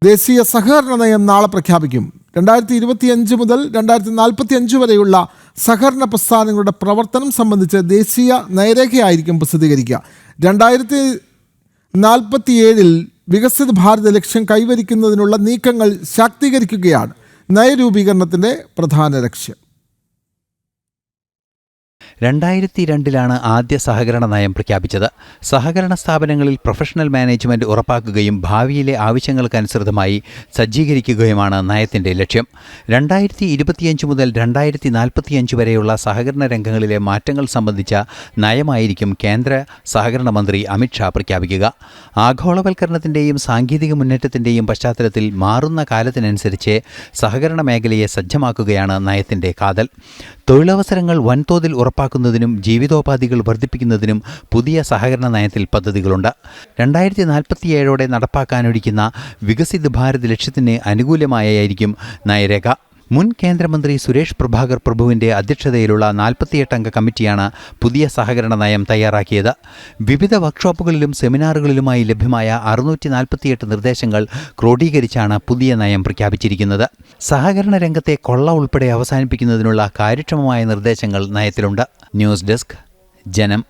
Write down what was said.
ദേശീയ സഹകരണ നയം നാളെ പ്രഖ്യാപിക്കും. 2025 മുതൽ 2045 വരെയുള്ള സഹകരണ പ്രസ്ഥാനങ്ങളുടെ പ്രവർത്തനം സംബന്ധിച്ച് ദേശീയ നയരേഖയായിരിക്കും പ്രസിദ്ധീകരിക്കുക. 2047 വികസിത ഭാരത ലക്ഷ്യം കൈവരിക്കുന്നതിനുള്ള നീക്കങ്ങൾ ശാക്തീകരിക്കുകയാണ് നയരൂപീകരണത്തിൻ്റെ പ്രധാന ലക്ഷ്യം. 2002 ആദ്യ സഹകരണ നയം പ്രഖ്യാപിച്ചത്. സഹകരണ സ്ഥാപനങ്ങളിൽ പ്രൊഫഷണൽ മാനേജ്മെന്റ് ഉറപ്പാക്കുകയും ഭാവിയിലെ ആവശ്യങ്ങൾക്കനുസൃതമായി സജ്ജീകരിക്കുകയുമാണ് നയത്തിന്റെ ലക്ഷ്യം. 2025 മുതൽ 2045 വരെയുള്ള സഹകരണ രംഗങ്ങളിലെ മാറ്റങ്ങൾ സംബന്ധിച്ച നയമായിരിക്കും കേന്ദ്ര സഹകരണ മന്ത്രി അമിത്ഷാ പ്രഖ്യാപിക്കുക. ആഗോളവൽക്കരണത്തിന്റെയും സാങ്കേതിക മുന്നേറ്റത്തിന്റെയും പശ്ചാത്തലത്തിൽ മാറുന്ന കാലത്തിനനുസരിച്ച് സഹകരണ മേഖലയെ സജ്ജമാക്കുകയാണ് നയത്തിന്റെ കാതൽ. തൊഴിലവസരങ്ങൾ വൻതോതിൽ ഉറപ്പാക്കുന്നതിനും ജീവിതോപാധികൾ വർദ്ധിപ്പിക്കുന്നതിനും പുതിയ സഹകരണ നയത്തിൽ പദ്ധതികളുണ്ട്. 2047 നടപ്പാക്കാനൊരുക്കുന്ന വികസിത് ഭാരത് ലക്ഷ്യത്തിന് അനുകൂലമായായിരിക്കും നയരേഖ. മുൻ കേന്ദ്രമന്ത്രി സുരേഷ് പ്രഭാകർ പ്രഭുവിൻ്റെ അധ്യക്ഷതയിലുള്ള 48 അംഗ കമ്മിറ്റിയാണ് പുതിയ സഹകരണ നയം തയ്യാറാക്കിയത്. വിവിധ വർക്ക്ഷോപ്പുകളിലും സെമിനാറുകളിലുമായി ലഭ്യമായ 648 നിർദ്ദേശങ്ങൾ ക്രോഡീകരിച്ചാണ് പുതിയ നയം പ്രഖ്യാപിച്ചിരിക്കുന്നത്. സഹകരണ രംഗത്തെ കൊള്ള ഉൾപ്പെടെ അവസാനിപ്പിക്കുന്നതിനുള്ള കാര്യക്ഷമമായ നിർദ്ദേശങ്ങൾ നയത്തിലുണ്ട്. ന്യൂസ് ഡെസ്ക്, ജനം.